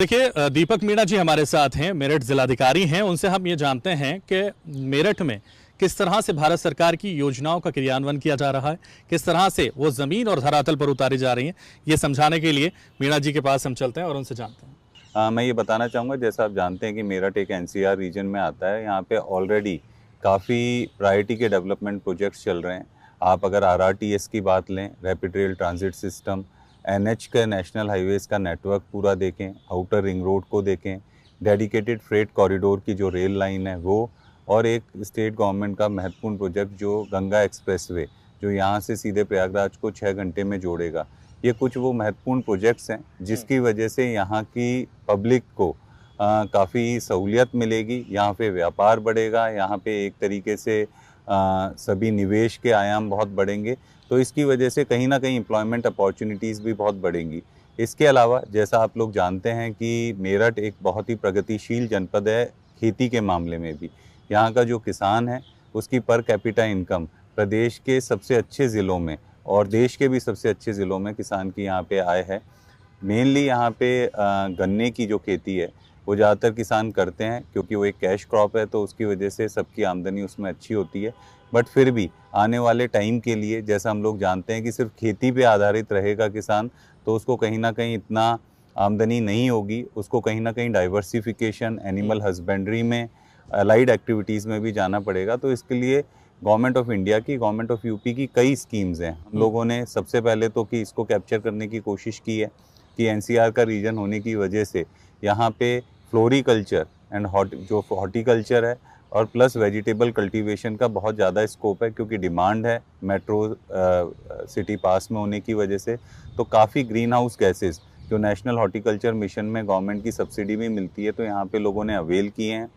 देखिए, दीपक मीणा जी हमारे साथ हैं, मेरठ जिलाधिकारी हैं। उनसे हम ये जानते हैं कि मेरठ में किस तरह से भारत सरकार की योजनाओं का क्रियान्वयन किया जा रहा है, किस तरह से वो ज़मीन और धरातल पर उतारी जा रही हैं। ये समझाने के लिए मीणा जी के पास हम चलते हैं और उनसे जानते हैं। मैं ये बताना चाहूँगा, जैसा आप जानते हैं कि मेरठ एक एनसीआर रीजन में आता है। यहाँ पे ऑलरेडी काफ़ी प्रायोरिटी के डेवलपमेंट प्रोजेक्ट्स चल रहे हैं। आप अगर आरआरटीएस की बात लें, rapid rail transit system, NH के नेशनल हाईवेज का नेटवर्क पूरा देखें, आउटर रिंग रोड को देखें, डेडिकेटेड फ्रेट कॉरिडोर की जो रेल लाइन है वो, और एक स्टेट गवर्नमेंट का महत्वपूर्ण प्रोजेक्ट जो गंगा एक्सप्रेसवे, जो यहाँ से सीधे प्रयागराज को 6 घंटे में जोड़ेगा। ये कुछ वो महत्वपूर्ण प्रोजेक्ट्स हैं जिसकी वजह से यहाँ की पब्लिक को काफ़ी सहूलियत मिलेगी, यहाँ पे व्यापार बढ़ेगा, यहाँ पे एक तरीके से सभी निवेश के आयाम बहुत बढ़ेंगे। तो इसकी वजह से कहीं ना कहीं एम्प्लॉयमेंट अपॉर्चुनिटीज़ भी बहुत बढ़ेंगी। इसके अलावा जैसा आप लोग जानते हैं कि मेरठ एक बहुत ही प्रगतिशील जनपद है खेती के मामले में भी। यहाँ का जो किसान है उसकी पर कैपिटा इनकम प्रदेश के सबसे अच्छे ज़िलों में और देश के भी सबसे अच्छे ज़िलों में किसान की यहाँ पे आय है। मेनली यहाँ पे गन्ने की जो खेती है वो ज़्यादातर किसान करते हैं क्योंकि वो एक कैश क्रॉप है, तो उसकी वजह से सबकी आमदनी उसमें अच्छी होती है। बट फिर भी आने वाले टाइम के लिए, जैसा हम लोग जानते हैं कि सिर्फ खेती पे आधारित रहेगा किसान, तो उसको कहीं ना कहीं इतना आमदनी नहीं होगी। उसको कहीं ना कहीं डाइवर्सिफिकेशन, एनिमल हस्बेंड्री में, अलाइड एक्टिविटीज़ में भी जाना पड़ेगा। तो इसके लिए गवर्नमेंट ऑफ इंडिया की, गवर्नमेंट ऑफ यूपी की कई स्कीम्स हैं। हम लोगों ने सबसे पहले तो कि इसको कैप्चर करने की कोशिश की है कि एनसीआर का रीजन होने की वजह से यहाँ पे फ्लोरिकल्चर एंड हॉर्टिकल्चर है और प्लस वेजिटेबल कल्टीवेशन का बहुत ज़्यादा स्कोप है, क्योंकि डिमांड है मेट्रो सिटी पास में होने की वजह से। तो काफ़ी ग्रीन हाउस गैसेस जो नेशनल हॉर्टिकल्चर मिशन में गवर्नमेंट की सब्सिडी भी मिलती है, तो यहाँ पे लोगों ने अवेल किए हैं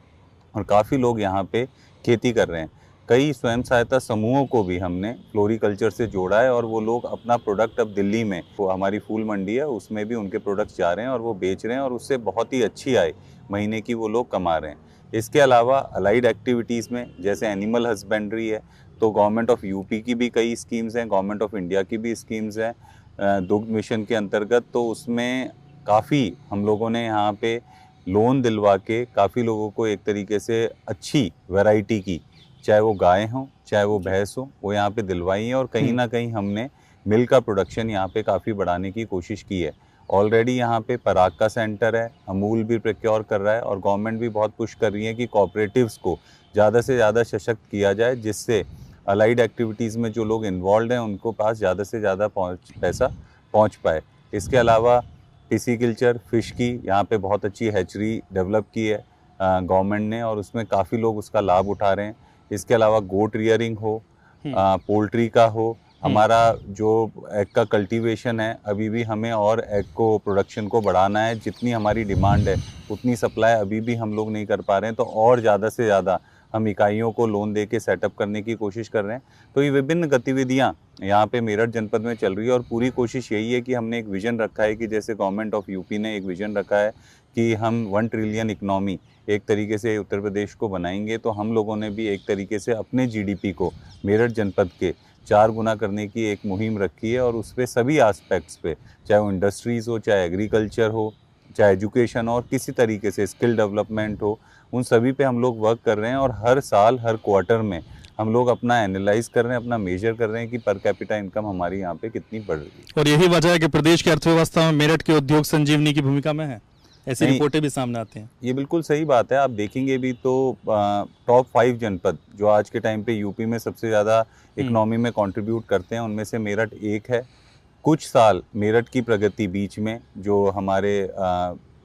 और काफ़ी लोग यहाँ पे खेती कर रहे हैं। कई स्वयं सहायता समूहों को भी हमने फ्लोरिकल्चर से जोड़ा है और वो लोग अपना प्रोडक्ट अब दिल्ली में, वो हमारी फूल मंडी है उसमें भी उनके प्रोडक्ट्स जा रहे हैं और वो बेच रहे हैं और उससे बहुत ही अच्छी आय महीने की वो लोग कमा रहे हैं। इसके अलावा अलाइड एक्टिविटीज़ में जैसे एनिमल हस्बेंड्री है, तो गवर्नमेंट ऑफ यूपी की भी कई स्कीम्स हैं, गवर्नमेंट ऑफ इंडिया की भी स्कीम्स हैं दुग्ध मिशन के अंतर्गत। तो उसमें काफ़ी हम लोगों ने यहाँ पे लोन दिलवा के काफ़ी लोगों को एक तरीके से अच्छी वैरायटी की, चाहे वो गाय हों चाहे वो भैंस हो, वो यहाँ पे दिलवाई हैं और कहीं ना कहीं हमने मिल्क का प्रोडक्शन यहाँ पे काफ़ी बढ़ाने की कोशिश की है। ऑलरेडी यहाँ पे पराग का सेंटर है, अमूल भी प्रोक्योर कर रहा है और गवर्नमेंट भी बहुत पुश कर रही है कि कोऑपरेटिव्स को ज़्यादा से ज़्यादा सशक्त किया जाए, जिससे अलाइड एक्टिविटीज़ में जो लोग इन्वॉल्व हैं उनको पास ज़्यादा से ज़्यादा पैसा पहुँच पाए। इसके अलावा टिसिकल्चर फिश की यहाँ पे बहुत अच्छी हैचरी डेवलप की है गवर्नमेंट ने और उसमें काफ़ी लोग उसका लाभ उठा रहे हैं। इसके अलावा गोट रियरिंग हो, पोल्ट्री का हो, हमारा जो एग का कल्टीवेशन है, अभी भी हमें और एग को प्रोडक्शन को बढ़ाना है। जितनी हमारी डिमांड है उतनी सप्लाई अभी भी हम लोग नहीं कर पा रहे हैं, तो और ज़्यादा से ज़्यादा हम इकाइयों को लोन दे के सेटअप करने की कोशिश कर रहे हैं। तो ये विभिन्न गतिविधियाँ यहाँ पे मेरठ जनपद में चल रही है और पूरी कोशिश यही है कि हमने एक विज़न रखा है कि जैसे गवर्नमेंट ऑफ यूपी ने एक विज़न रखा है कि हम 1 ट्रिलियन इकनॉमी एक तरीके से उत्तर प्रदेश को बनाएंगे, तो हम लोगों ने भी एक तरीके से अपने जीडीपी को मेरठ जनपद के 4 गुना करने की एक मुहिम रखी है और उस पर सभी एस्पेक्ट्स पे, चाहे वो इंडस्ट्रीज़ हो, चाहे एग्रीकल्चर हो, चाहे एजुकेशन और किसी तरीके से स्किल डेवलपमेंट हो, उन सभी पे हम लोग वर्क कर रहे हैं और हर साल हर क्वार्टर में हम लोग अपना एनालाइज कर रहे हैं, अपना मेजर कर रहे हैं कि पर कैपिटा इनकम हमारी यहाँ पे कितनी बढ़ रही है। और यही वजह है कि प्रदेश की अर्थव्यवस्था में मेरठ के उद्योग संजीवनी की भूमिका में है। ऐसी रिपोर्टें भी सामने आती हैं। ये बिल्कुल सही बात है। आप देखेंगे भी तो टॉप 5 जनपद जो आज के टाइम पे यूपी में सबसे ज़्यादा इकोनॉमी में कंट्रीब्यूट करते हैं, उनमें से मेरठ एक है। कुछ साल मेरठ की प्रगति बीच में जो हमारे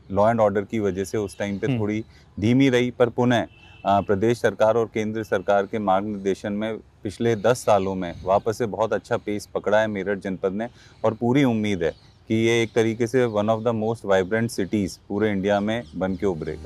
लॉ एंड ऑर्डर की वजह से उस टाइम पे थोड़ी धीमी रही, पर पुनः प्रदेश सरकार और केंद्र सरकार के मार्गनिर्देशन में पिछले 10 सालों में वापस से बहुत अच्छा पेस पकड़ा है मेरठ जनपद ने और पूरी उम्मीद है कि ये एक तरीके से one of the most vibrant cities पूरे इंडिया में बन के उभरेगा।